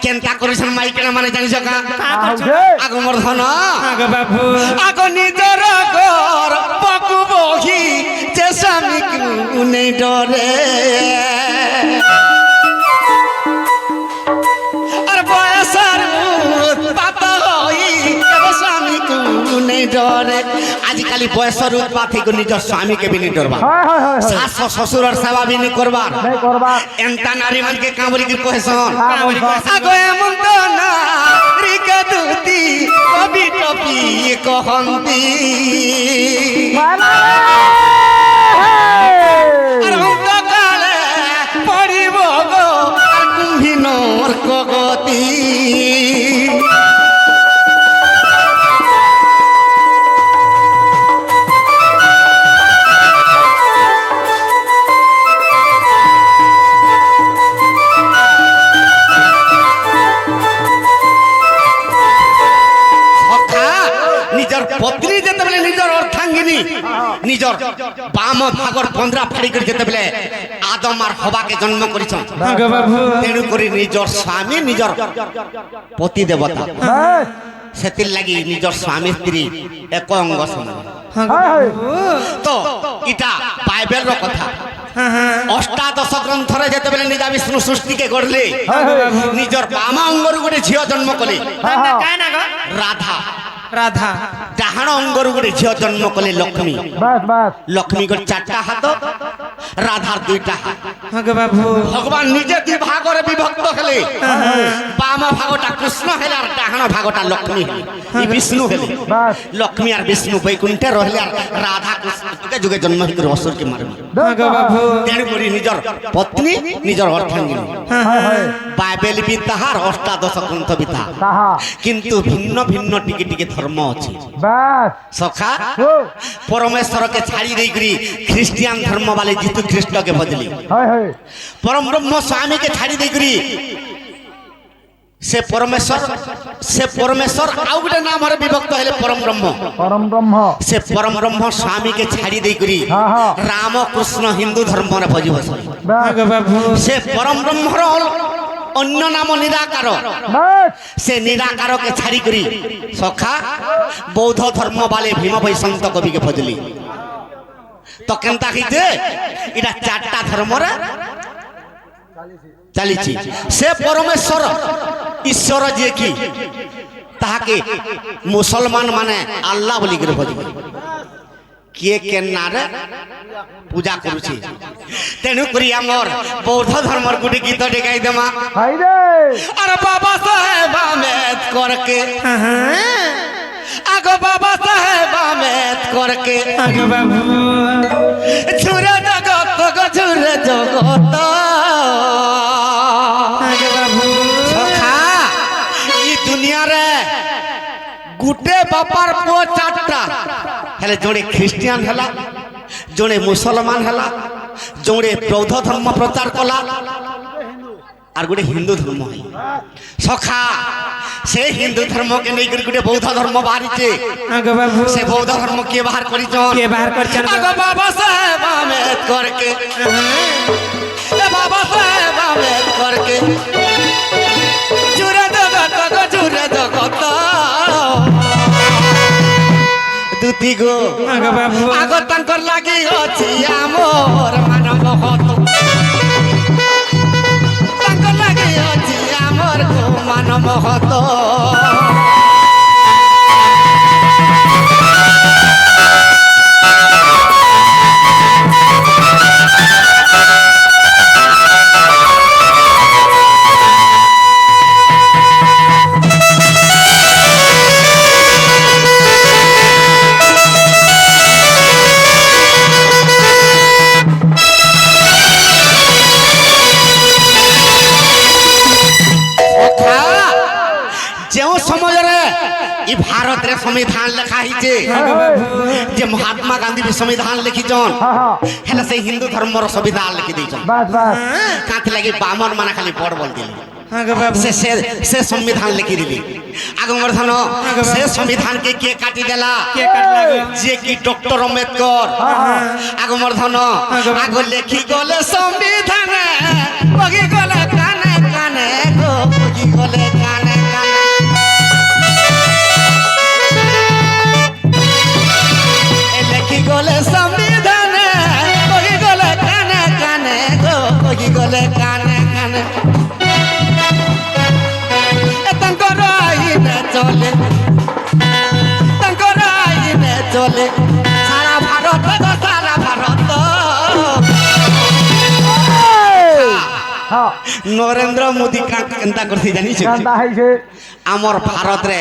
কেনতা করিছেন মাইকেনা মানে জানিছ কা আগ মোর ধন আগ বাবু আগ নিজর ঘর পকু বহি যে স্বামী কু নেই ডরে আর বয়সর উৎপাত হই কেবে স্বামী কু নেই ডরে আজকালি বয়সর উৎপাত হই নিজর স্বামী কে বি নেই ডরবা শাশ শ্বশুরর সেবা বি নেই করবা এন্তা নারী মানকে কামরি কি কহেছন আগো এমন তো না রিকা দুতি কবি টপি কহন্তি আর অন্ত কালে পড়িব গো আর কুম্ভিনর কগতি পত্নী যেতবে নিজের অর্থাঙ্গিনী নিজের বাম ভাগর 15 ফাড়ি করে যেতবে আদম আর হবাকে জন্ম করেছেন তেণু করে নিজের স্বামী নিজের পতি দেবতা সেতির লাগি নিজের স্বামী স্ত্রী এক অঙ্গ সমান তো এটা বাইবেলর কথা অষ্টাদশ গ্রন্থরে যেতবে নিজা বিষ্ণু সৃষ্টিকে গড়লে নিজের বাম অঙ্গর গোটে ঝিও জন্ম কলে রাধা রাধা ডাহাণ অঙ্গর গোটে ঝিও জন্ম কলে লক্ষ্মী লক্ষ্মী গোটে 4টা হাত রাধার 2টা হাত ভগবান নিজে 2 ভাগরে বিভক্ত হলে বাম ভাগটা কৃষ্ণ হলে আর ডাহাণ ভাগটা লক্ষ্মী হলে বিষ্ণু হলে লক্ষ্মী আর বিষ্ণু বৈকুণ্ঠে রহলে আর রাধা কৃষ্ণ যুগে যুগে জন্ম করে অসুরকে মারবে তেণু করে নিজের পত্নী নিজের অর্থাঙ্গিনী বাইবেল বি তাহার অষ্টাদশ গ্রন্থ বি তাহার কিন্তু ভিন্ন ভিন্ন টিকে টিকে ধর্ম আছে সখা পরমেশ্বরকে ছাড়ি দেই করি খ্রিস্টিয়ান ধর্ম বালে যিশু খ্রিস্টকে ভজলি পরম ব্রহ্ম স্বামীকে ছাড়ি দেই করি সে পরমেশ্বর আউ গোটে নাম হরে বিভক্ত হলে পরম ব্রহ্ম সে পরম ব্রহ্ম স্বামীকে ছাড়ি দেই করি রাম কৃষ্ণ হিন্দু ধর্মরে ভজিব সে পরম ব্রহ্মর অন্য নাম নিরাকার সে নিরাকারকে ছাড়ি করি সখা বৌদ্ধ ধর্ম বালে ভীম বৈষ্ণব কবিকে ভজলি তো কেনতা হইছে এটা 4টা ধর্মরে চালিছি সে পরমেশ্বর ঈশ্বর যে কি তাহাকে মুসলমান মানে আল্লাহ বলি করে ভজবে কিয়ে কেনারে পূজা করুছি তেণু করি আমার বৌদ্ধ ধর্মর গোটে গীতটি গাই দেমা আর বাবা সাহেব আম্বেদকর কে আগো বাবা সাহেব আম্বেদকর কে ঝুরে জগত গো ঝুরে জগত সখা এই দুনিয়ারে গুটে বাপার পুଅ 4টা হেলে জনে খ্রিস্টিয়ান হেলা জনে মুসলমান হেলা জনে বৌদ্ধ ধর্ম প্রচার কলা আর গোটে হিন্দু ধর্ম সখা সে হিন্দু ধর্মকে নেই গোটে বৌদ্ধ ধর্ম বাহারিছে সে বৌদ্ধ ধর্ম কে বাহার করিছেন আগো বাবা সাহেব আম্বেদকর কে বাবা সাহেব আম্বেদকর কে জুরে জগত গো জুরে জগত দুতি গো আগ তাঙ্কর লাগি অছি আমর মানব হত তাঙ্কর লাগি অছি আমর গো মানব হত भारत संविधान लिखा जे महात्मा गांधी भी संविधान लिखीचन हेले से हिंदू धर्म संविधान लिखी देछन काथि लगी बामन माना खाली बड़ बोल दिले से संविधान लिखी दिली आगमर धन से संविधान के काटी देला जे कि डॉक्टर अम्बेडकर आगमर धन आगो लिखी गले संविधान बगी गले काने काने गो बगी গলে কানে কানে লেখি গলে সংবিধানে কহি গলে কানে কানে গো কহি গলে কানে কানে তাঙ্কর আইনে চলে তাঙ্কর আইনে চলে সারা ভারত গো সারা ভারত নরেন্দ্র মোদী কেনতা করছি জানিছ আমার ভারত রে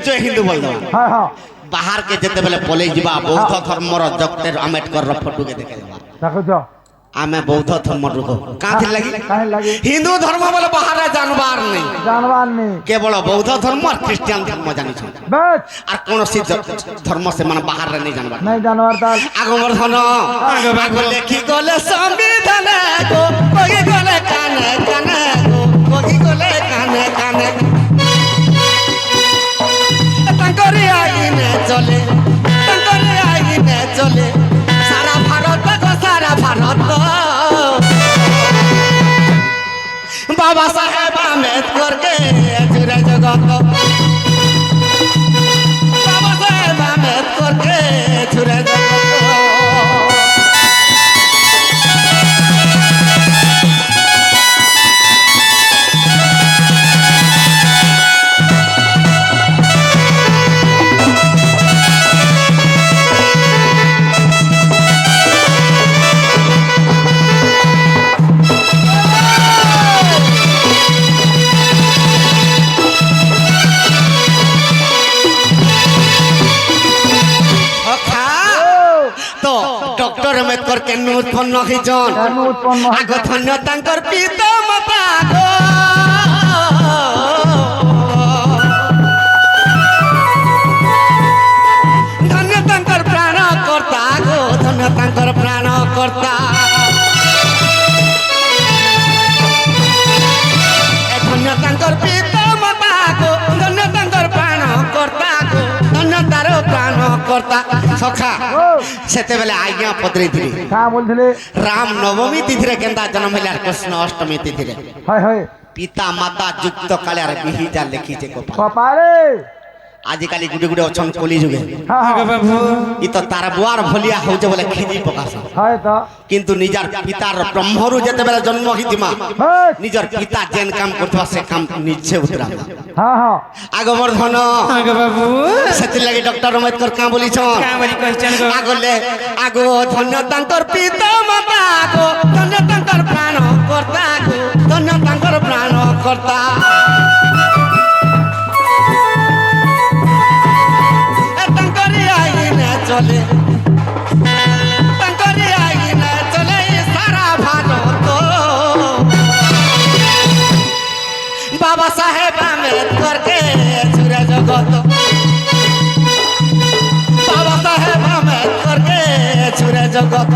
জয় হিন্দু বল দবা বাহার কে যেতে বেলে পলে যা বৌদ্ধ ধর্মর ডক্টর আম্বেদকর ফটো কে দেখে আমি বৌদ্ধ ধর্ম লাগি হিন্দু ধর্ম বলে বাহারে জানবার নেই কেবল বৌদ্ধ ধর্ম আর খ্রিস্টান ধর্ম জানিছ আর কোনসি ধর্ম সে মানে বাহারে নেই জানবার আগমর ধন আগ লেখি গলে সংবিধানে গো কহি গলে কানে কানে গো কহি গলে কানে কানে তাঙ্করি আইনে চলে তাঙ্করি আইনে চলে সারা ভারত গো সারা ভারত বাবা সাহেব আম্বেদকর কে জুড়ে জগত বাবা সাহেব আম্বেদকর কে জুড়ে জগত ডক্টর আম্বেদকর কেন উৎপন্ন হইছন আগ ধন্য তাঙ্কর পিতা মাতা গো ধন্য তাঙ্কর প্রাণ কর্তা গো ধন্য তাঙ্কর প্রাণ কর্তা ধন্য তাঙ্কর পিতা মাতা গো ধন্য তাঙ্কর প্রাণ কর্তা গো ধন্য তার প্রাণ কর্তা সখা সেতেবেলে আজ্ঞা পত্রে রাম নবমী তিথিরে কেন্দা জন্ম হইলে কৃষ্ণ অষ্টমী তিথিরে পিতা মাতা যুক্ত কালে আর বিহিতা লেখিছে কপালে আজিকালি গুটে গুটে অছন কলি যুগে ই তো তার বুয়ার ভলিয়া হউছে বলে খিদি প্রকাশ কিন্তু নিজর পিতার ব্রহ্মরু যেতেবেলে জন্ম হইতিমা নিজর পিতা যেন কাম করতবা সে কাম নিজে উতরা আগমর ধন সেতি লাগি ডক্টর আম্বেদকর কা বলিছন আগলে আগো ধন্য তাঙ্কর পিতা মাতা গো ধন্য তাঙ্কর প্রাণ কর্তা গো ধন্য তাঙ্কর প্রাণ কর্তা চলে তাঙ্করি আইনে চলে সারা ভারত বাবা সাহেব আম্বেদকর কে ছুড়ে জগত বাবা সাহেব আম্বেদকর কে ছুড়ে জগত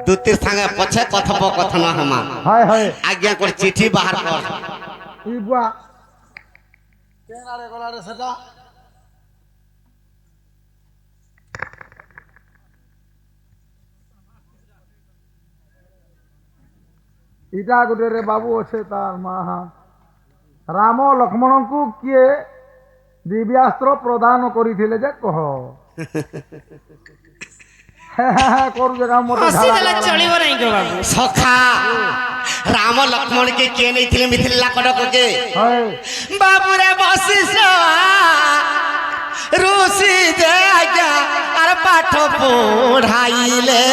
দুতির সঙ্গে পছে কথোপকথন হমা আজ্ঞা করে চিঠি বাহার কর ইটা গোটে রে বাবু আছে তার মা রাম লক্ষ্মণଙ୍କୁ কিଏ দিব্যাস্ত্র প্রদান করিଥିଲେ যে কহ সখা রাম লক্ষ্মণ কে কে নেইଥିଲେ মিথিলা কটক কে বাবুরে বশিষ্ঠ ঋষি যে আজ্ঞা আর পাঠ পড়াইলে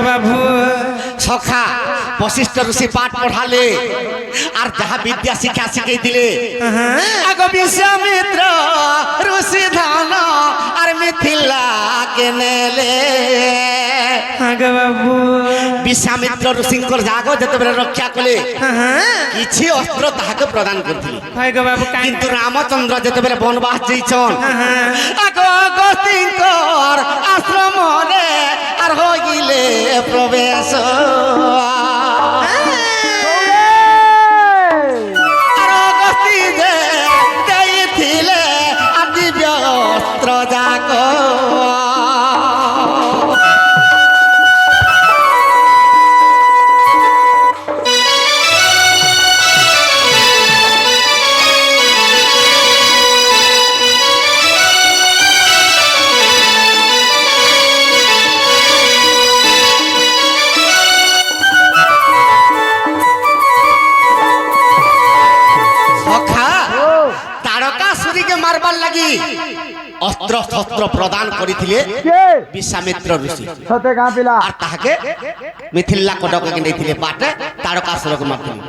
বাবু সখা বশিষ্ঠ ঋষি পাঠ পড়ালে আর যাহা বিদ্যা শিক্ষা শিখাই দিলে আগ বিশ্বামিত্র ঋষি ধান আর মিথিলা কে নেলে আগে বাবু বিশ্বামিত্র ঋষিঙ্কর জাগ যেতবে রক্ষা কলে কিছু অস্ত্র তাহাকে প্রদান করছিল আগে বাবু কিন্তু রামচন্দ্র যেতবে বনবাস যাইছন আগ অগস্তিঙ্কর আশ্রমরে আর হইলে প্রবেশ আর অগস্তি যে দেইছিলে দিব্য অস্ত্র যাক মারবার লাগি অস্ত্র শস্ত্র প্রদান করিଥିଲେ বিশ্বামিত্র ঋষি সতে গাঁ পিলা আর তাহাকে মিথিলা কটকে নেইଥିଲେ বাটে তারকাসুরকে মারଥିଲେ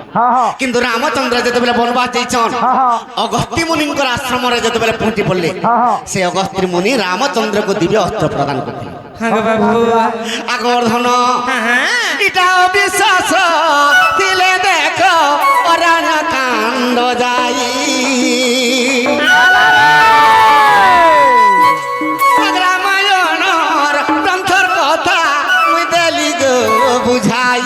কিন্তু রামচন্দ্র যেতবেলে বনবাস যাইছন অগস্ত্য মুনিঙ্কর আশ্রমরে যেতবেলে পৌঁছি পড়লে সে অগস্ত্য মুনি রামচন্দ্রকে দিব্য অস্ত্র প্রদান করଥିଲେ আগর্ধন এটা বিশ্বাস দিলে দেখো অরণ্য কাণ্ড যাই রামায়ণর গ্রন্থর কথা মুই দেলি গো বুঝাই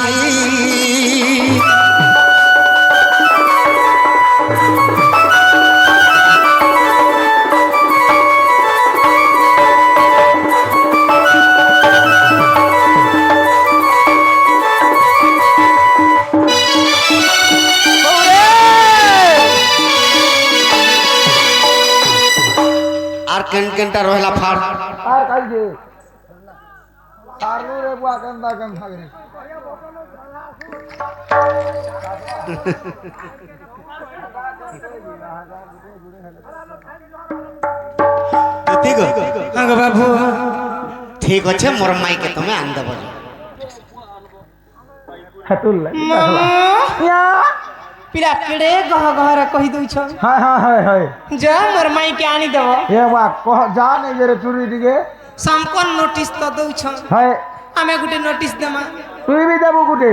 কেনটা রহলা ফার আর কাই যে সারু রে বুয়া কেনটা কেন থাকে ঠিক আগে বাবু ঠিক আছে মোর মাইকে তুমি আন দেব হাতুল ইয়া পিলা কেড়ে গহ গহরে কহি দউছ হায় হায় হায় হায় যা মোর মাই কে আনি দেব এ বুয়া কহ যা নেই যে চুরি দিকে সম্পন নোটিস তো দউছ হায় আমি গুটে নোটিস দেমা তুই বি দেবো গুটে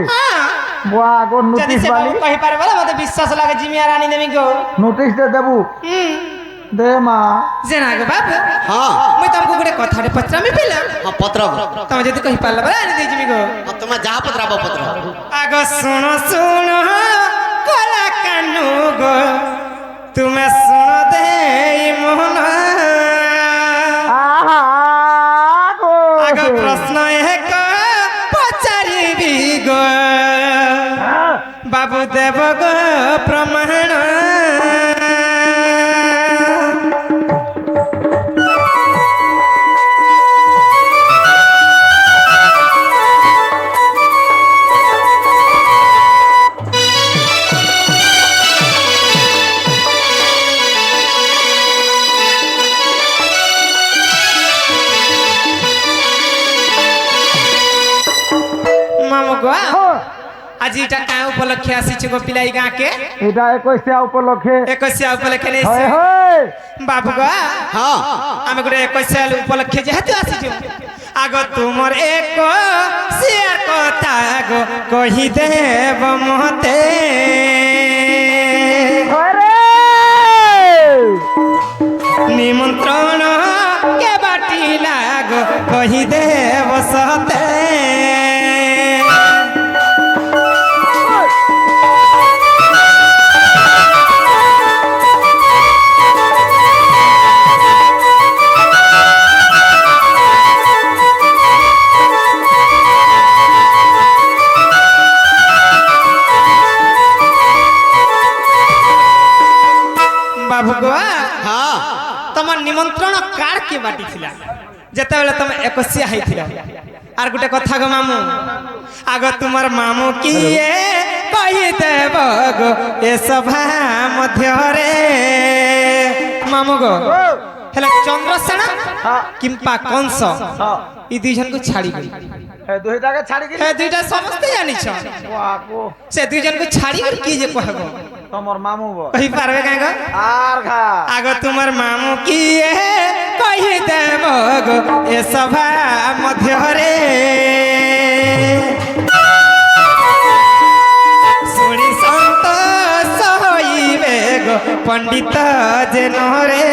বুয়া গো যদি নোটিস সে বালি কহি পারবে না মতে বিশ্বাস লাগে জিমি আর আনি দেমি গো নোটিস দে দেবো দে মা জেনা গো বাবু হ্যাঁ মই তমকো গুটে কথারে পত্রামি পেলাম হ্যাঁ পত্র তুমি যদি কহি পারলে বলে আনি দেই জিমি গো তোমা যাহা পত্রাব পত্র আগ শুনো শুনো কলা কানু গো তুমি শুনো দেই মোহন আহা গো আগ প্রশ্ন এক পচারিবি গো বাবু দেব গো প্রমাণ আজি এটা কাঁ উপলক্ষে আসিছে গো পিলাই গাঁকে এটা 21 উপলক্ষে 21 উপলক্ষে নেই হয় হয় বাবু গো হ্যাঁ আমি গোটে 21 উপলক্ষে যেহেতু আসিଛୁ আগ তুমর এক শেয়ার কথা গো কহি দেব মতে নিমন্ত্রণ কে বাটিলা গো কহি দেব সতে বাবু গো হ্যাঁ তোমার নিমন্ত্রণ কার কে বাটি ছিলা যেতেবেলে তুমি 21 হইছিল আর গোটে কথা গো মামু আগ তোমার মামু কিয়ে কহি দেব গো এ সভা মধ্যরে মামু গো হেলে চন্দ্রসেন কিংবা কংস এই দুই জনকে ছাড়ি গলি দুইটাকে ছাড়ি কি হ্যাঁ দুইটা সমস্তে জানিছ বাকো সে দুইজনকে ছাড়ি করে কি যে কহব তোমার মামু বল কহি পারবে কাঁ গো আর খা আগ তোমার মামু কি কহি দেব গো এ সভা মধ্যরে শুনি সন্তোষ হইবে গো পণ্ডিত জেনরে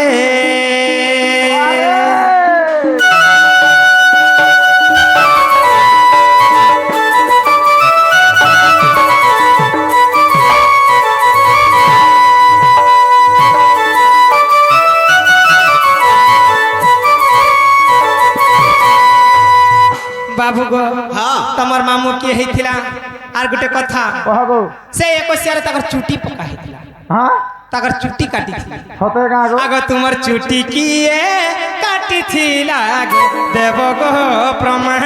বাবু গো হ্যাঁ। তোমার মামু কি হইছিলা আর গোটে কথা কহগো সে একশিয়ারে তাকর চুটি পকা হইছিলা হ্যাঁ তাকর চুটি কাটিছিলা সতে গাঁ গো আগ তোমার চুটি কিয়ে কাটিছিলা গো দেব গো প্রমাণ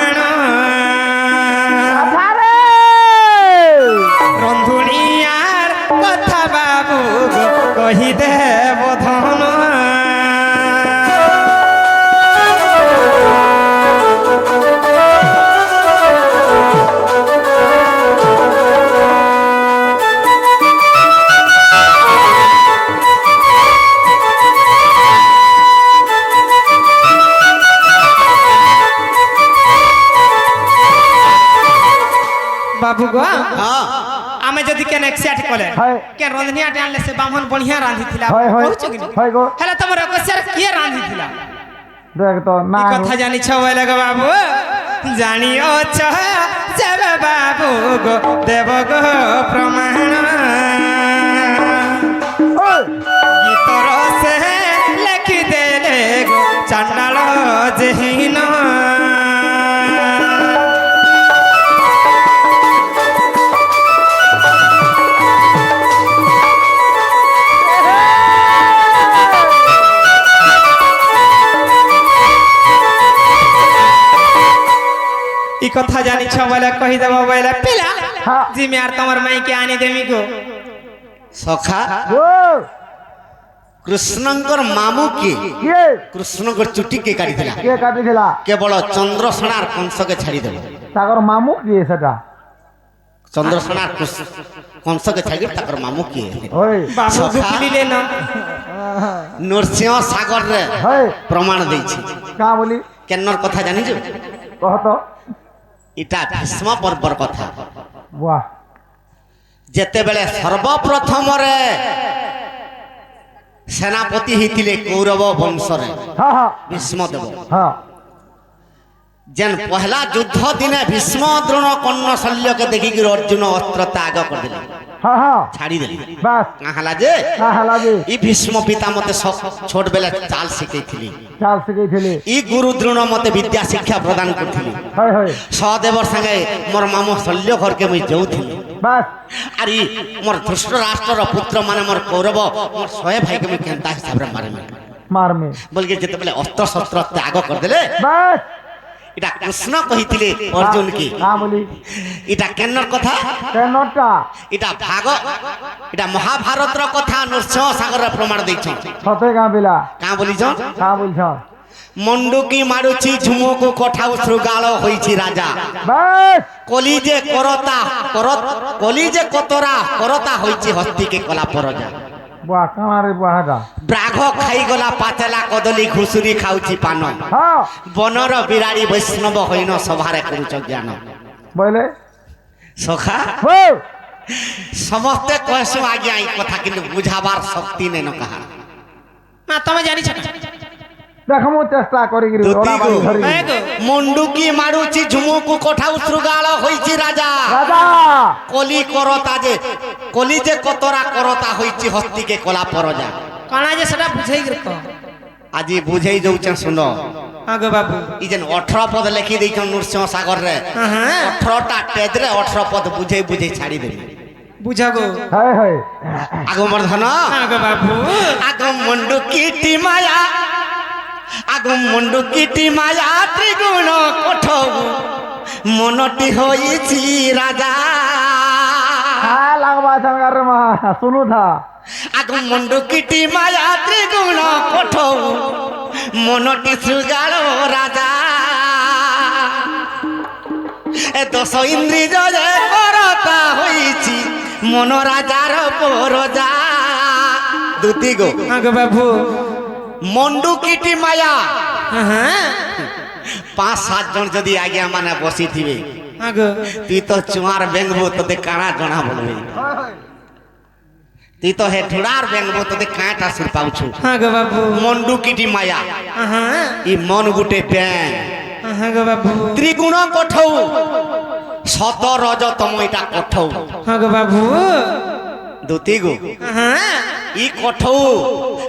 আরে রন্ধুনিয়ার কথা বাবু গো কহি দেব ধন বাবু গো হ্যাঁ আমি যদি কেন একশিয়াটি কলে হয়। কে রন্ধনিয়াটি আনলে সে বামন বঢ়িয়া রাঁধিছিলা হয় হয় কହୁଛ কি না? হয় গো হেলে তোমার একশিয়ার কিয়ে রাঁধিছিলা দেখ তো না এই কথা জানিছ বলে গো বাবু জানিওছ সেবে বাবু গো দেব গো প্রমাণ ওই গীতর সে লেখি দেলে গো চান্ডাল যেহীন এই কথা জানিছ বলে কহি দেব বলে পিলা হ্যাঁ। জিমি আর তোমার মাইকে আনি দেমি গো সখা গো কৃষ্ণঙ্কর মামু কি কে কৃষ্ণঙ্কর চুটি কে কাটিছিলা কে কাটিছিলা কেবল চন্দ্রসেনার কংসকে ছাড়ি দেব তাকর মামু কি সেটা চন্দ্রসেনার কংসকে ছাড়ি তাকর মামু কি ওই বাবু সখা। ঢুকিলে না নরসিংহ সাগর রে হয় প্রমাণ দিয়েছি কাঁ বলি কেনর কথা জানিছ কহ তো এটা ভীষ্ম পর্বর কথা বাহ যেতেবেলে সর্বপ্রথমরে সেনাপতি হইতিলে কৌরব বংশরে হ্যাঁ হ্যাঁ ভীষ্মদেব হ্যাঁ যেন পহলা যুদ্ধ দিনে ভীষ্ম দ্রোণ কর্ণ শল্যকে দেখিকি অর্জুন অস্ত্র ত্যাগ କରିଦେଲେ হ্যাঁ হ্যাঁ ছাড়ি দেলি বাস কাহালা যে হ্যাঁ হ্যাঁ লাগে ই ভীষ্ম পিতা মতে ছোট বেলা চাল শিখাইছিলি চাল শিখাইছিলি ই গুরু দ্রোণ মতে বিদ্যা শিক্ষা প্রদান করছিলি হয় হয় সহদেবর সঙ্গে মোর মামু শল্য ঘরকে মুই যাউଥିଲି বাস আর ই মোর ধৃষ্ট রাষ্ট্রর পুত্র মানে মোর কৌরব মোর শহে ভাইকে মুই কেনতা হিসাবে মারিমি মারমে বলকে যেতেবেলে অস্ত্র শস্ত্র ত্যাগ କରିଦେଲେ বাস এটা কৃষ্ণ কহিଥିଲେ অর্জুন কি কাঁ বলি এটা কেনর কথা কেনটা এটা মহাভারতর কথা নৃসিংহ সাগর প্রমাণ দিয়েছ সতে গাঁ বিলা কাঁ বলিছ কাঁ বলছ মন্ডুকি মারুছি ঝুমুকু কঠাও শৃগাল হইছি রাজা বাস কলি যে কলি যে কতরা করতা হইছি হস্তিকে কলা পরজা বাহ কামারে বাহাটা ব্রাঘ খাইগলা পাতেলা কদলি ঘুষুরি খাউছি পান হ্যাঁ বনর বিরাড়ি বৈষ্ণব হইন সভারে করুছ জ্ঞান বলে সখা হো সমস্তে কহসু আজ্ঞা এই কথা কিন্তু বুঝাবার শক্তি নেন কাহার না তুমি জানিছ না দেখ মু চেষ্টা করি গিরি দুতি ওরা বাড়ি গো। ধরি হ্যাঁ গো মন্ডুকি মারুছি ঝুমুকু কঠাউ শৃগাল হইছি রাজা রাজা কলি যে কতরা করতা হইছি হস্তিকে কলা পরজা কানা যে সেটা বুঝাই গির কহ আজি বুঝাই যাউছেন শুনো আগো বাবু ই যেন 18 পদ লেখি দিয়েছেন নৃসিংহ সাগর রে হ্যাঁ 18টা পেজরে 18 পদ বুঝাই বুঝাই ছাড়ি দেবে বুঝাগো হয় হয় আগমর্ধন আগো বাবু আগম মন্ডুকিটি মায়া আগম মন্ডুকিটি মায়া ত্রিগুণ কঠৌ মনটি হইছি রাজা হ্যাঁ লাগবা সঙ্গার মা শুনু থা আগম মন্ডুকিটি মায়া ত্রিগুণ কঠৌ মনটি শৃগাল রাজা এ দশ ইন্দ্রি যে করতা হইছি মন রাজার পরজা দুতি গো আগে বাবু মন্ডু কিটি মায়া হ্যাঁ 5-7 জন যদি আগে মানে বসিথিবে আগে তুই তো চুয়ার বেঙ্গবো তোতে কাଣା জনা বলবে তুই তো হে ঠুড়ার বেঙ্গবো তোতে কাঁটা সুর পাউছু আগে বাবু মন্ডু কিটি মায়া হ্যাঁ ই মন গুটে ব্যাং আগে বাবু ত্রিগুণ কঠৌ শত রজতম এটা কঠৌ আগে বাবু দুতি গো হ্যাঁ ই কঠৌ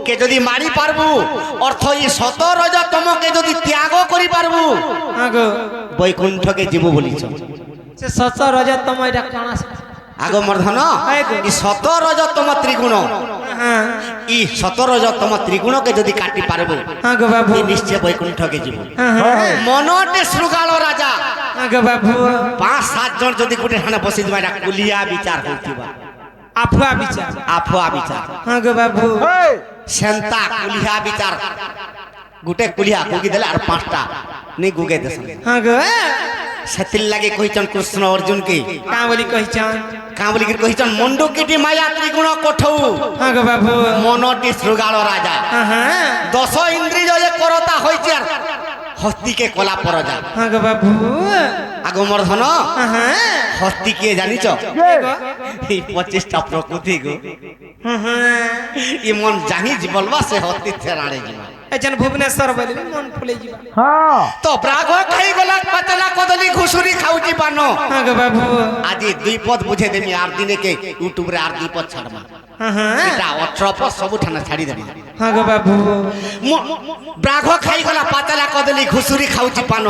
কে যদি মারি পারবু অর্থ ই শত রজতমকে যদি ত্যাগ করি পারবু আগে বৈকুণ্ঠকে জীব বলিছ সে সচ রজতম এটা কোন আগ মর্ধন ই শত রজতম ত্রিগুণ হ্যাঁ ই শত রজতম ত্রিগুণকে যদি কাটি পারবু আগে বাবু তুই নিশ্চয় বৈকুণ্ঠকে জীব হ্যাঁ মনটে শৃগাল রাজা আগে বাবু 5-7 জন যদি গোটে হানে বসি দিবা এটা কুলিয়া বিচার হইতিবা আফুয়া বিচার আফুয়া বিচার আগে বাবু সেন্তা কুলিয়া বিচার গোটে কুলিয়া গুগি দেলে আর 5টা নি গুগে দেসন আগে সেতির লাগি কইছন কৃষ্ণ অর্জুন কে কা বলি কইছন কা বলি কইছন মন্ডু কিটি মায়া ত্রিগুণ কঠৌ আগে বাবু মনটি শৃগাল রাজা হ্যাঁ 10 ইন্দ্রিয় যে করতা হইছে আর হস্তিকে কলা পরজা আগে বাবু আগমর্ধন হ্যাঁ হস্তি কে জানিছ কে গো এই 25টা প্রকৃতি গো হ্যাঁ ই মন জানি বলবা সে হস্তি থেরাড়ে ଯିବା এজন ভুবনেশ্বর বলি মন ফুলে ଯିବା হ্যাঁ তো ব্রাগ খাই গলা পাতলা কদলি ঘুষুরি খাউছি পান আগে বাবু আজি 2 পদ বুঝে দেমি আর দিনে কে ইউটিউব রে আর 2 পদ ছাড়মা হ্যাঁ এটা 18 পদ সবু ঠানা ছাড়ি দেবি আগে বাবু ব্রাগ খাই গলা পাতলা কদলি ঘুষুরি খাউছি পান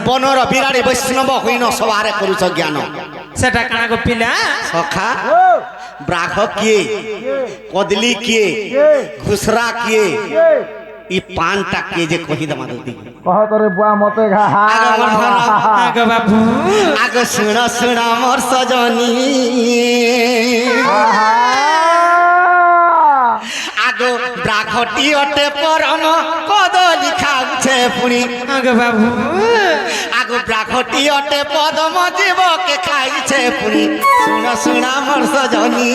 বনর বিরাড়ি বৈষ্ণব হইন সবারে করুছ জ্ঞান সেটা কানা গো পিলা সখা ব্রাগ কিয়ে কদলি কিয়ে ঘুসরা কিয়ে ই পানটা কে যে কহি দমা দুদি কহ তোরে বুয়া মতে ঘা আগে বাবু আগ শুণ শুণ মোর সজনী আগ ব্রাঘটি অটে পরম কদলি খাউছে পুনি আগে বাবু আগ ব্রাঘটি অটে পদম জীবকে খাইছে পুনি শুণ শুণ মোর সজনী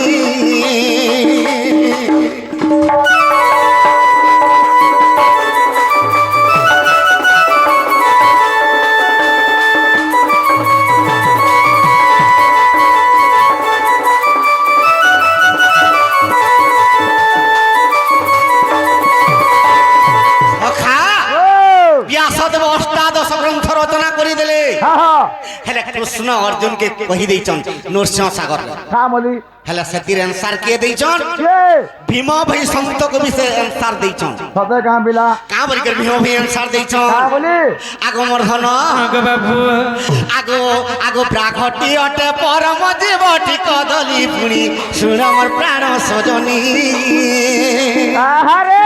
ব্যাসদেব অষ্টাদশ গ্রন্থ রচনা করে দিলে হেলে কৃষ্ণ অর্জুন কে কহি দেইছন নরসিংহ সাগর খামলি হেলে সেতির আনসার কে দেইছন ভীম ভাই সন্ত কবি সে আনসার দেইছন সতে গাঁ বিলা কা বলি করে ভীম ভাই আনসার দেইছন খামলি আগমর্ধন আগে বাবু আগো আগো ব্রাঘটি অটে পরম জীবটি কদলি পুনি শুণ আমার প্রাণ সজনী আহারে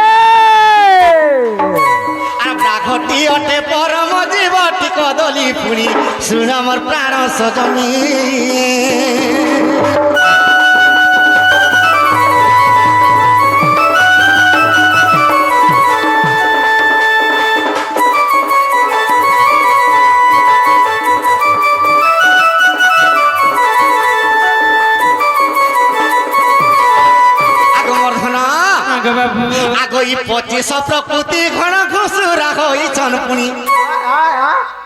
আর ব্রাঘটি অটে পরম জীবটি কদলি পুনি শুণ আমার প্রাণ সজনী আগে বাবু আগ ই 25 প্রকৃতি ঘন ঘুষুরা হইছন পুনি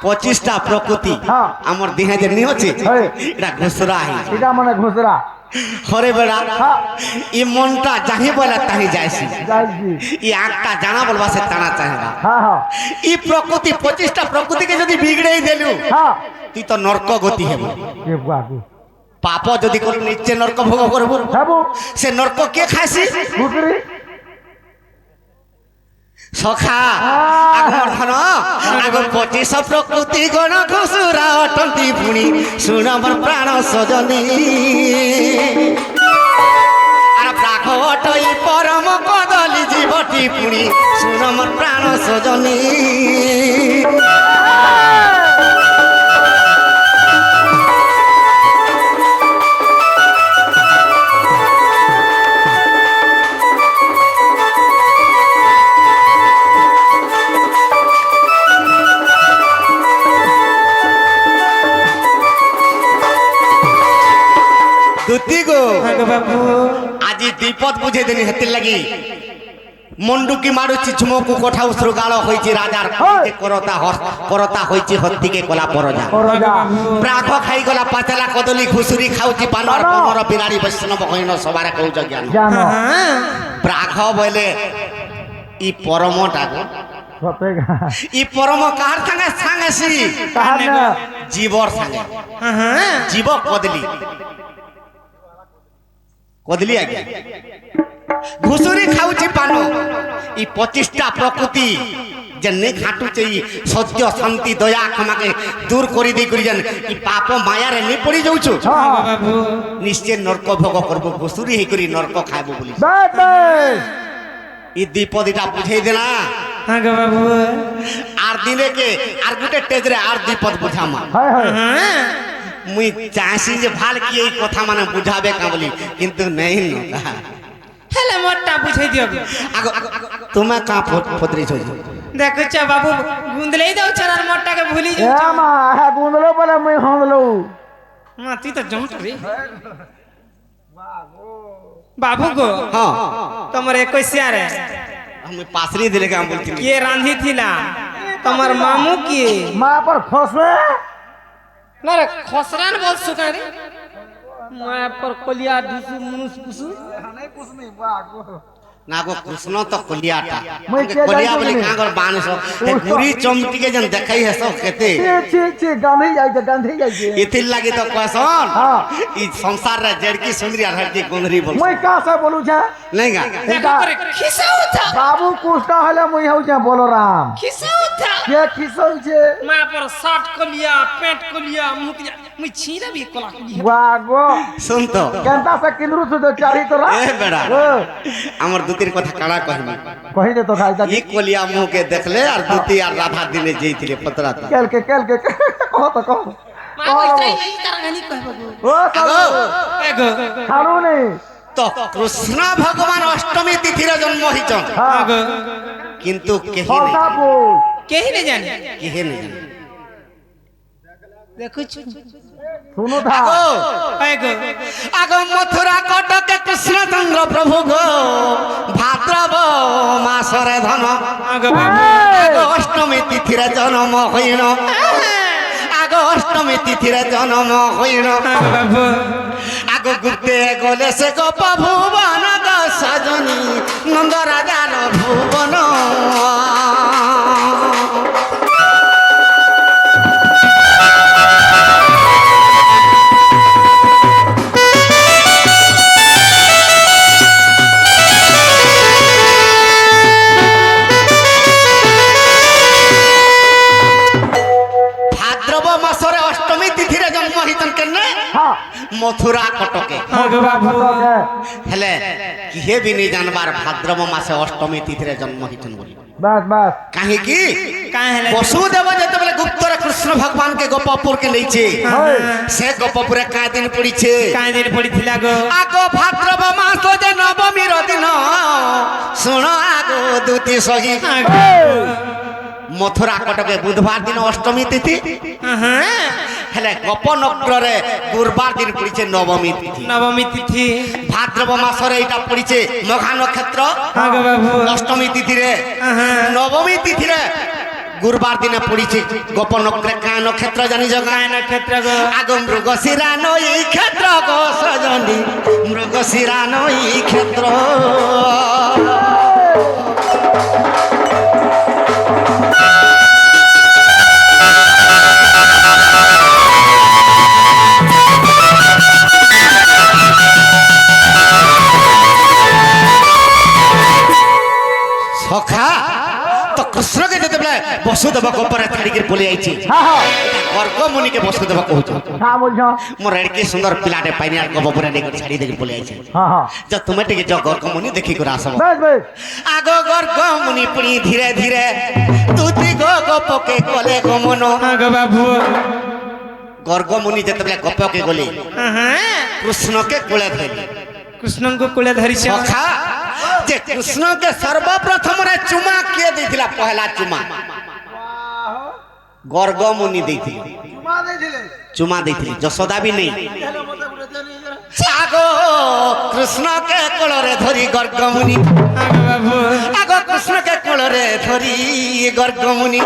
25টা প্রকৃতি হ্যাঁ। আমার দেহে যে নি আছে হ্যাঁ। এটা ঘুষুরা হই এটা মানে ঘুসরা হরে বেড়া হ্যাঁ। ই মনটা যাহি বলে তাহি যাইছি যাইছি ই আঁকটা জানা বলবা সে টানা চাহেবা হ্যাঁ হ্যাঁ ই প্রকৃতি 25টা প্রকৃতিকে যদি বিগড়েই দেলু হ্যাঁ তুই তো নরক গতি হেব কে বুয়া কে পাপ যদি করু নিচে নরক ভোগ করবু খাবো সে নরক কে খাইছি ঘুসরি সখা আগমর্ধন আগ 25 প্রকৃতি গণ ঘুষুরা অটন্তি পুনি শুণ আমার প্রাণ সজনী আর ব্রাঘটই পরম কদলি জীবটি পুনি শুণ আমার প্রাণ সজনী দুতি গো আগে বাবু আজি দ্বিপদ বুঝে দেনি হেতির লাগি মন্ডুকি মারুছি ঝুমকু কোঠা উসরুগাল হইছি রাজার করতা হইছি হত্তিকে কলা পরজা করজা প্রাঘ খাই গলা পাতলা কদলি ঘুষুরি খাউছি পানর পমর বিরাড়ি বৈষ্ণব হইন সবারে কৌছ জ্ঞান জানো প্রাঘ বলে ই পরমটা গো সতেগা ই পরম কাহার সঙ্গে সাঙ্গেছি কাহার না জীবর সঙ্গে জীব কদলি কদলি আগে ঘুষুরি খাউছি পান ই 25টা প্রকৃতি যে নে ঘাটুছে ই সত্য শান্তি দয়া ক্ষমাকে দূর করি দেই করি জান ই পাপ মায়ারে নে পড়ি যাউছু বাবু নিশ্চয় নরক ভোগ করব ঘুষুরি হেই করি নরক খাইব বলি বেশ বেশ ই দ্বিপদীটা বুঝাই দেনা আগে বাবু আর দিনে কে আর গুটে টেজরে আর দ্বিপদ বুঝামা হয় হয় মুই চাইছি যে ভাল কি এই কথা মানে বুঝাবে কা বলি কিন্তু নেই না হেলে মোটটা বুঝাই দিও আগো তুমি কা ফদরি ছই দেখছ বাবু গুন্দলেই দাও চারার মোটটাকে ভুলি এ যাও মা হ্যাঁ গুন্দলো বলে মুই হন্দলো মা তুই তো জমট রে বাবু গো হ্যাঁ তোমার 21 রে আমি পাসরি দিলে কাম বলছি কে রাঁধি থিলা তোমার মামু কি মা पर খসবে না রে খসরান বলছু কেন রে মা पर কলিয়া ঢুসু মুনুস কুসু না গো কৃষ্ণ তো কলিয়াটা মই কে কলিয়া জানি বলি তুমি? কা গর বানস এ গুরি চমটিকে যেন দেখাই হেস কেতে ছি গান্ধী যাইছে ইতির লাগি তো কয়সন হ্যাঁ। ই সংসার রে জড়কি সুন্দরি আর হরজি গুंदरी বল মুই কা সে বলু ছা नहीं गा এটা খিসা উঠা বাবু কুষ্টা হলে মুই হউছে বলরাম খিসা উঠা কে কি হউছে মা पर शर्ट কলিয়া পেট কলিয়া মুতিয়া মুই ছিরা বি কলা কলিয়া বাগো सुन तो কেনতা সে কিন্দ্রু সুদে চারি তোরা ए बेड़ा हमर दुतिर কথা কাড়া কহিনি কহি দে তো খাই তা ই কলিয়া মুহ के देखले और दुती আর রাধা দিনে যেইতিলে পতরা কেল কে কহ তো কহ মা কইছাই এই তারাগানি কইবো ও আগো এগো খারু নেই তো কৃষ্ণ ভগবান অষ্টমী তিথির জন্ম হইছন হ্যাঁ আগো কিন্তু কেহি ফলতা নেই ফুল কেহি নে জানি কেহি নেই দেখুছ শুনো থা আগো এগো আগো মথুরা কটকে কৃষ্ণচন্দ্র প্রভু গো ভাদ্রব মাসরে ধন আগো বাবু আগো অষ্টমী তিথির জন্ম হইন আগো অষ্টমী তিথির জন্ম হইন আগো বাবু আগো গুপ্তে গলে সে গোপ ভুবন গো সজনী নন্দ রাজার ভুবন ভাদ্রব মাসরে অষ্টমী তিথির জন্ম হইতন কেনে হ্যাঁ মথুরা কটকে আগো বাবু হেলে কিহে বি নি জানবার ভাদ্রব মাসে অষ্টমী তিথিরে জন্ম হইতন বলি বাস বাস কাহিকি কাহে হেলে বসুদেব যেতবেলে গুপ্তরে কৃষ্ণ ভগবানকে গোপপুরকে নেইছে সে গোপপুরে কায় দিন পড়িছে কাহে দিন পড়িছিলা গো আগো ভাদ্রব মাস যে নবমীর দিন শুণ আগো দুতি সহি আগো মথুরা কটকে বুধবার দিন অষ্টমী তিথি হ্যাঁ হেলে গোপনগরে গুরবার দিন পড়িছে নবমী তিথি নবমী তিথি ভাদ্রব মাসরে এটা পড়িছে মঘা নক্ষত্র আগো বাবু অষ্টমী তিথিরে হ্যাঁ নবমী তিথিরে গুরবার দিনে পড়িছে গোপনগরে কায় নক্ষত্র জানিছ কাহে নক্ষত্র গো আগ মৃগশিরা নই ক্ষেত্র গো সজনী মৃগশিরা নই ক্ষেত্র সখা তো কৃষ্ণকে যেতেবেলে বসুদেব গোপরে ছাড়িকি পলি আইছি হ্যাঁ হ্যাঁ গর্গ মুনিকে বসুদেব কହୁଛ হ্যাঁ বলছ মোর এড়কে সুন্দর পিলাটে পাইনি আর গোপরে নেই ছাড়ি দেখি পলি আইছি হ্যাঁ হ্যাঁ যে তুমি টিকে যে গর্গ মুনি দেখি করে আসব বেশ বেশ আগ গর্গ মুনি পুনি ধীরে ধীরে তুতি গো গোপকে গলে গমন আগো বাবু গর্গ মুনি যেতেবেলে গোপকে গলে হ্যাঁ কৃষ্ণকে কোলে ধরলি কৃষ্ণଙ୍କୁ কোলে ধরিছ সখা যে কৃষ্ণকে সর্বপ্রথম রে চুমা কে দিছিলা পহলা চুমা গর্গ মুনি দিছিল চুমা ଦେଇଥିଲେ চুমা ଦେଇଥିଲି যশোদা ବି নেই ହେଲେ ମତେ ଗୋଟେ ଦେନି ଯେ। আগ কৃষ্ণকে কোলরে ধরি গর্গমুনি আগে বাবু আগ কৃষ্ণকে কোলরে ধরি গর্গমুনি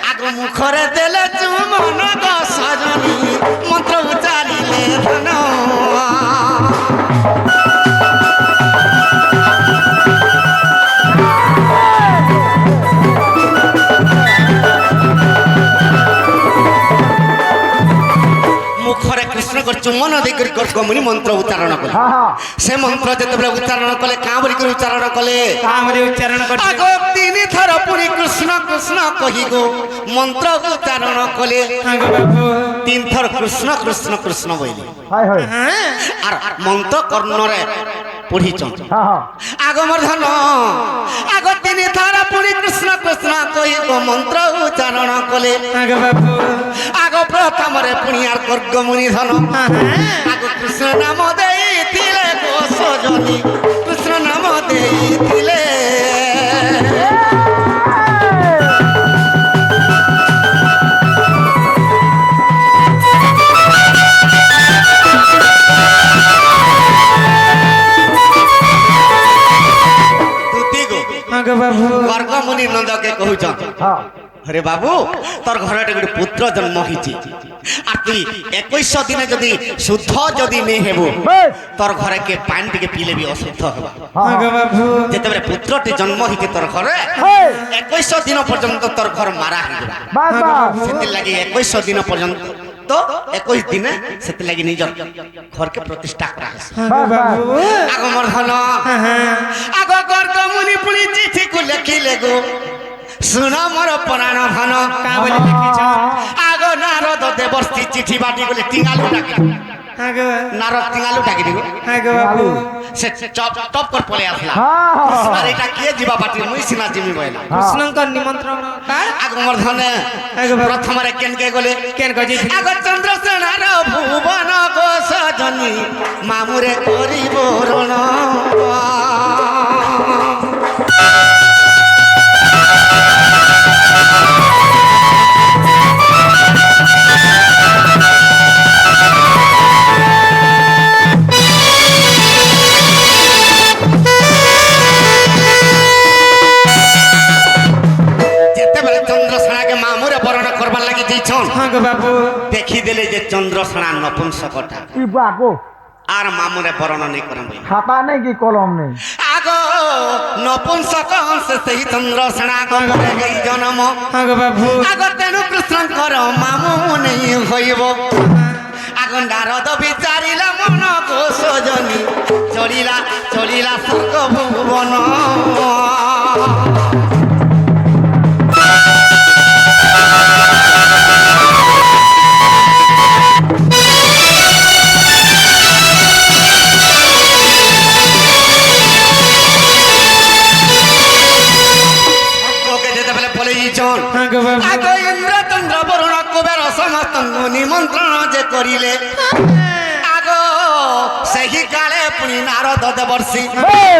আগ মুখরে দেলে চুমন গো সজনী মন্ত্র উচ্চারিলে ধন মুখরে কৃষ্ণকর চুমন দেই গর্গমুনি মন্ত্র উচ্চারণ কলে হ্যাঁ হ্যাঁ সে মন্ত্র যেতবে উচ্চারণ কলে কাঁ বলি করে উচ্চারণ কলে কামরে উচ্চারণ করছে আগ তিনি থর পুরি কৃষ্ণ কৃষ্ণ কহি গো মন্ত্র উচ্চারণ কলে আগে বাবু তিন থর কৃষ্ণ কৃষ্ণ কৃষ্ণ বইলি হাই হাই হ্যাঁ আর মন্ত্র কর্ণরে পড়িছন হ্যাঁ হ্যাঁ আগমর ধন আগ তিনি থর পুরি কৃষ্ণ কৃষ্ণ কহি গো মন্ত্র উচ্চারণ কলে আগে বাবু আগ প্রথমরে পুনি আর গর্গমুনি ধন হ্যাঁ আগ কৃষ্ণ নাম দেইছিলে গো সজনী কৃষ্ণ নাম দেইছিলে তুতি গো আগে বাবু গর্গমুনি নন্দকে কহুছন হ্যাঁ আরে বাবু তোর ঘরে গোটে পুত্র জন্ম হয়েছি আর তুই 21 দিনে যদি শুদ্ধ যদি নেই হেবু বেশ তোর ঘরে কে পানি টিকে পিলে বি অশুদ্ধ হবা হ্যাঁ আগে বাবু যেতবে পুত্রটি জন্ম হইছে তোর ঘরে হেই 21 দিন পর্যন্ত তোর ঘর মারা হয়ে যাবে বাস বাস সেতির লাগি 21 দিন পর্যন্ত তো 21 দিনে সেতির লাগি নিজর ঘরকে প্রতিষ্ঠা করা হয়েছে আগে বাবু আগমর ধন হ্যাঁ আগ গর্গমুনি পুনি চিঠি কু লেখিলে গো শুন মোর প্রাণ ধন কামরে লিখিছ আগ নারদ দেবর্ষি চিঠি বাটি গলে টিঙ্গালু ডাকি আগে নারদ টিঙ্গালু ডাকি দিব আগে বাবু সে টপ টপ করে পলে আসলা হ্যাঁ হ্যাঁ আর এটা কে ଯିବା বাটি মুই সিনা জিমি বইলা কৃষ্ণঙ্কর নিমন্ত্রণ কার আগমর ধনে আগে বাবু প্রথমরে কেনকে গলে কেন কজি আগ চন্দ্রসেনার ভুবন গো সজনী মামুরে করিব রণ যেতেবেলে চন্দ্রসেনাকে মামুরে বরণ করবার লাগি যাইছন আগে বাবু দেখিদেলে যে চন্দ্রসেনা নপুংসকটা কি বাকো আর মামুরে বরণ নেই করেন বই খাতা নেই কি কলম নেই আগ নপুংসক হংসে সেই চন্দ্রসেনা গমরে গই জনম আগে বাবু আগ তেণু কৃষ্ণঙ্কর মামু নেই হইব আগ নারদ বিচারিলা মন গো সজনী চলিলা চলিলা স্বর্গ ভুবন লোকে যেতেবেলে বলে দিয়েছন আগে বাবু আগ ইন্দ্র চন্দ্র বরুণ কুবের সমস্তଙ୍କୁ নিমন্ত্রণ যে করিলে আগ ସେହି কালে পুনি নারদ দেবর্ষি হেই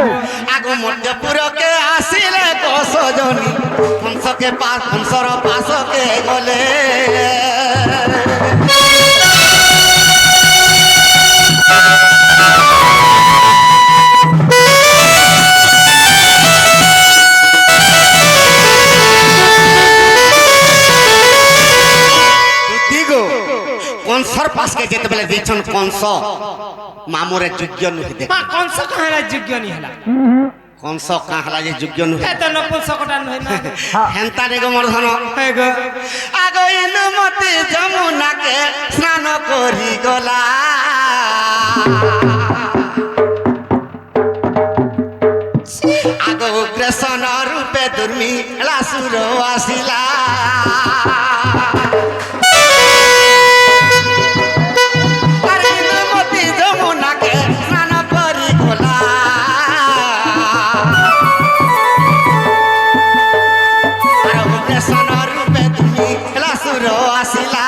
আগ মধ্যপুরকে আসিলে সজনী হংসকে পাশ হংসর পাশকে গলে দিগো কংসর পাশকে যেতেবেলে দিয়েছন কংস মামুরে যোগ্য নুহে দেখ মা কংস কাহারা যোগ্য নি হেলা কংস কাহলা যে যোগ্য নুহে এত নপুংসকটা নয় না হেন্তা নেগো মর্ধন আগে আগ ইন্দুমতি যমুনাকে স্নান করি গলা আগ উগ্রেসন রূপে দুর্মিলা সুর আসিলা আর ইন্দুমতি যমুনাকে স্নান করি গলা আর উগ্রেসন রূপে দুর্মিলা সুর আসিলা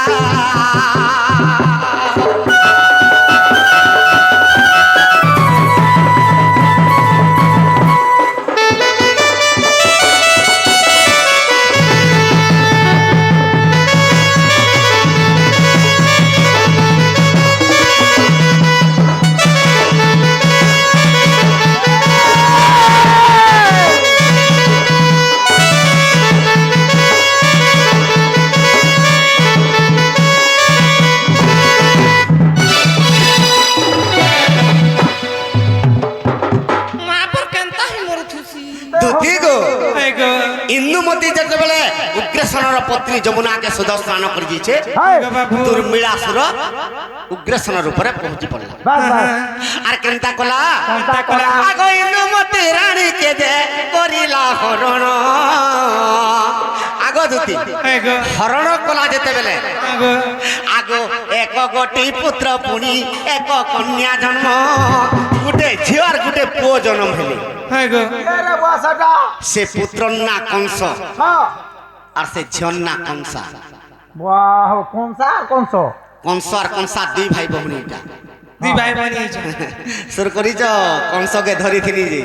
ইন্দুমতি যেতবেলে উগ্রেসনর পত্নী যমুনাকে সুধ স্নান করে দিয়েছে হাই দুর্মিଳାসুর উগ্রেসন রূপরে পৌঁছি পড়লা বাস বাস আর কেনতা কলা কেনতা কলা? আগ ইন্দুমতি রানী কে দে করিলা হরণ আগ দুতি হরণ কলা যেতেবেলে আগ এক গোটি পুত্র পুনি এক কন্যা জন্ম গোটে ঝিও আর গোটে পুଅ জন্ম হেলে রে বাসাটা সে পুত্র না কংস হ্যাঁ আর সে ঝিওর না কংসা বাহ কোনসা কংস আর কংসা দুই ভাই ভৌণী এটা দুই ভাই বোন হয়েছে সুর করিছ কংসকে ধরিଥିଲି যে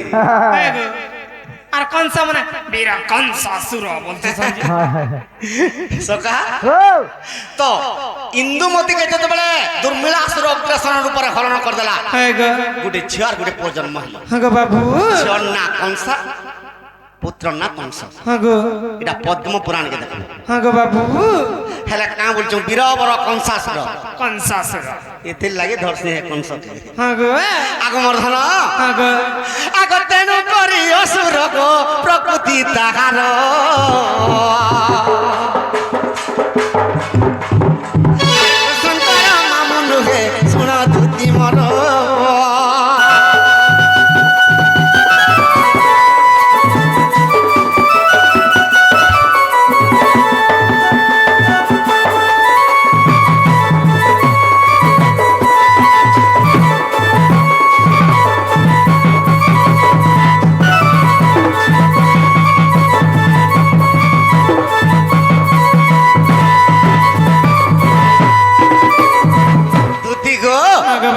আর কংস মানে বীর কংসাসুর বলতে সকা তো ইন্দুমতিকে যেতবেলে দুর্মিଳାসুর অগ্রসন রূপরে হরণ করদেলা গোটে ঝিও আর গোটে পুଅ জন্ম হেলে বাবু ঝিওর না কংসা পুত্র না কংস এটা পদ্ম পুরাণকে দেখ বাবু হেলে কাঁ বলছো বীরবর কংসাসুর কংসাসুর এতে লাগে ধরছে হে কংসকে গো আগ মর্ধন গো আগ তেনু করি অসুর গো প্রকৃতি তাহার শঙ্কর মামু নুহে শুণ দুতি মর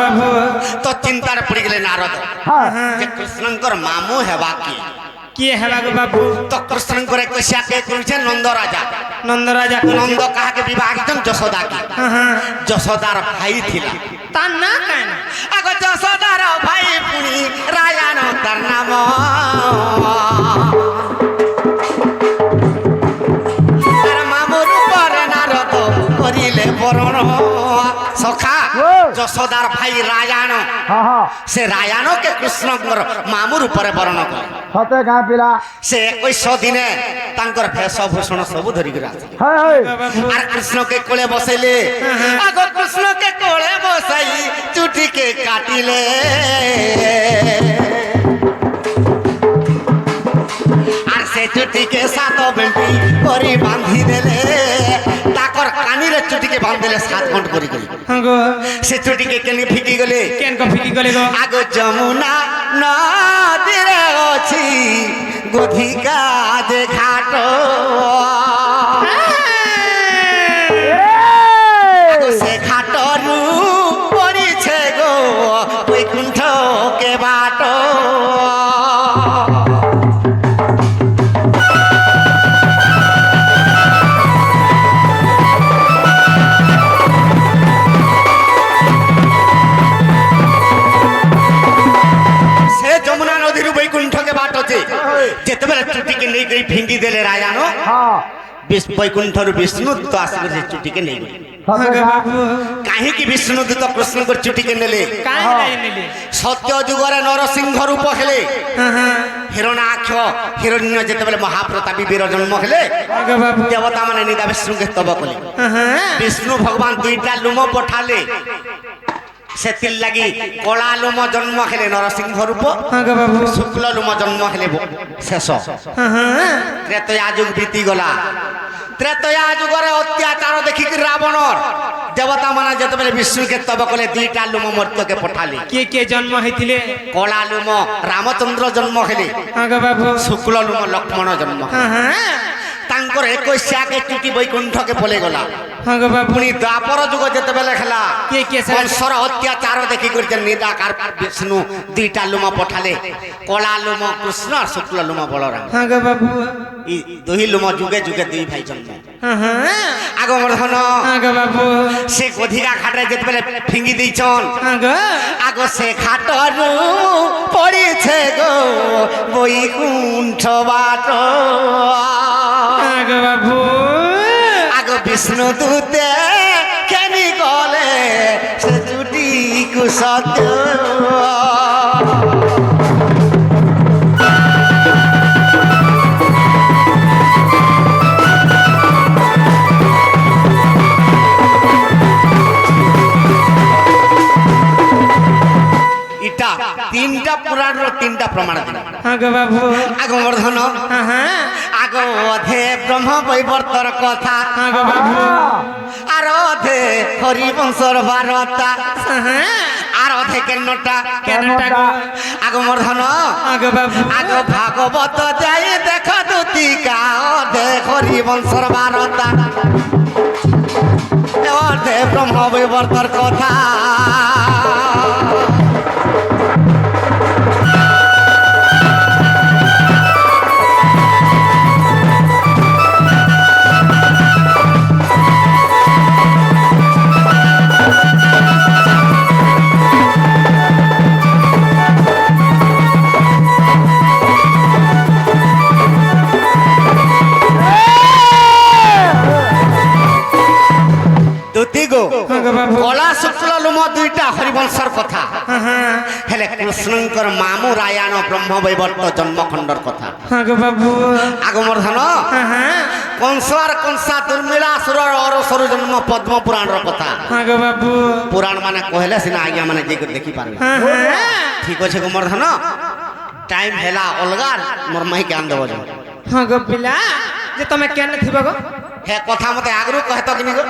বাবু তো চিন্তার পড়ি গেলে নারদ হ্যাঁ যে কৃষ্ণঙ্কর মামু হেবা কি কিয়ে হেবা গো বাবু তো কৃষ্ণঙ্কর কইসা কে কইছে নন্দ রাজা নন্দ রাজা নন্দ কাহাকে বিবাহ দিতেন যশোদা কি যশোদার ভাই থিলা তার না কেন আগ যশোদার ভাই পুনি রায়ান তার নাম তার মামুর উপরে নারদ করিলে বরণ সখা যশোদার ভাই রায়ান হ্যাঁ হ্যাঁ সে রায়ানকে কৃষ্ণঙ্কর মামুর উপরে বরণ করে সতে গাঁ পিলা সে 21 দিনে তাঙ্কর ভেষভূষণ সবু ধরি করে আসলে হাই হাই আর কৃষ্ণকে কোলে বসাইলে আগ কৃষ্ণকে কোলে বসাই চুটিকে কাটিলে আর সে চুটিকে সাত বেন্টি করে বাঁধি দেলে তাকর কানিরে চুটিকে বাঁধিলে 7 ঘন্ট করে করে গো সে চুটিকে কেনি ফিকি গলে কেন কো ফিকি গলে গো আগ যমুনা নদীরে অছি গোধিকা যে ঘাট সে ঘাটরু পড়িছে গো বৈকুণ্ঠ কে বাট সে যমুনা নদীর বৈকুণ্ঠকে বাট আছে যেতবেলে চুটিকে নেই গই ফিঙ্গি দেলে রায়ানো হ্যাঁ বৈকুণ্ঠর বিষ্ণুদূত আসিলে সে চুটিকে নেই গই সতে গাঁ বাবু কাহিঁকি বিষ্ণুদূত কৃষ্ণঙ্কর চুটিকে নেলে কাই নাই নিলি সত্য যুগরে নরসিংহ রূপ হেলে হিরণাক্ষ হিরণ্য যেতবেলে মহাপ্রতাপী বীর জন্ম হেলে গো বাবু দেবতা মানে নিদা বিষ্ণুকে স্তব কলে বিষ্ণু ভগবান দুইটা লুম পঠালে সেতির লাগি কলা লুম জন্ম হেলে নরসিংহ রূপ গো বাবু শুক্ল লুম জন্ম হেলে শেষ ত্রেতয়া যুগ বিতি গলা ত্রেতয়া যুগরে অত্যাচার দেখিকি রাবণর দেবতা মানে যেতবেলে বিষ্ণুকে স্তব কলে দুইটা লুম মর্ত্যকে পঠালে কে জন্ম হইতিলে কলা লুম রামচন্দ্র জন্ম হেলে গো বাবু শুক্ল লুম লক্ষ্মণ জন্ম তাঙ্কর 21 কে চুটি বৈকুণ্ঠকে পলে গলা গো বাবু পুনি দ্বাপর যুগ যেতবেলে খেলা কে সে কংসর অত্যাচার দেখি করে নিদাকার বিষ্ণু দুইটা লুম পঠালে কলা লুম কৃষ্ণ আর শুক্ল লুম বলরাম গো বাবু ই দুই লুম যুগে যুগে দুই ভাই জন্ম আগ মর্ধন গো বাবু সে গধিকা ঘাটে যেতবেলে ফিঙ্গি দিছন গো আগ সে ঘাটরু পড়িছে গো বৈকুণ্ঠ বাট গো বাবু আগ বিষ্ণু দূতে কেনি গলে সে চুটি কুসত দুইটা তিনটা পুরাণর তিনটা প্রমাণ দিলাম হ্যাঁ গো বাবু আগ মর্ধন হ্যাঁ হ্যাঁ আগ অধে ব্রহ্ম বৈবর্তর কথা হ্যাঁ গো বাবু আর অধে হরিবংশর বারতা হ্যাঁ আর অধে কেনটা কেনটা গো আগ মর্ধন হ্যাঁ গো বাবু আগ ভাগবত যাই দেখ দুতিকা অধে হরিবংশর বারতা অধে ব্রহ্ম বৈবর্তর কথা দুতিগো হ্যাঁ গো বাবু কলা শুক্ল লুম দুইটা হরিবংশর কথা হ্যাঁ হ্যাঁ হেলে কৃষ্ণঙ্কর মামু রায়াণ ব্রহ্ম বৈবর্ত জন্মখণ্ডর কথা হ্যাঁ গো বাবু আগমর্ধন হ্যাঁ হ্যাঁ কংস আর কংসা দুর্মিলাসুরর অরসর জন্ম পদ্ম পুরাণর কথা হ্যাঁ গো বাবু পুরাণ মানে কহিলে সিনা আজ্ঞা মানে যে দেখি পারবে হ্যাঁ হ্যাঁ ঠিক আছে গোমর্ধন টাইম হেলা অলগা মোর মাই জ্ঞান দেব যাও হ্যাঁ গো পিলা যে তুমি কেন থিব গো হে কথা মতে আগরু কহেত কিনি গো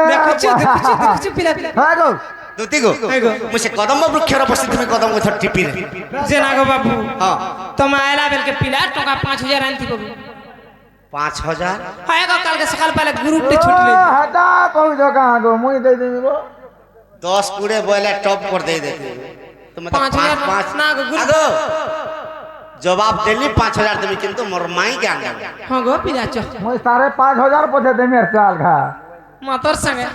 দেখুଛୁ পিলা পিলা হ্যাঁ গো দুতি গো হ্যাঁ গো মু সে কদম্ব বৃক্ষর বসি তুমি কদম গছ টিপি রে যে না গো বাবু হ্যাঁ তুমি আইলা বেলকে পিলা টাকা 5000 আনতি গো 5000 হ্যাঁ গো কালকে সকাল পালে গ্রুপটি ছুটলে হাটা কইছ কাঁ গো মুই দেই দেবি গো 10 কুড়ে বইলে টপ করে দেই দেতে তুমি 5000 পাঁচ না গো গ্রুপ আগো জবাব দেলি 5000 দেবি কিন্তু মোর মাই জ্ঞান দেব হ্যাঁ গো পিলা চ মুই 5500 পছে দেমি আর চাল খা মাতর সঙ্গে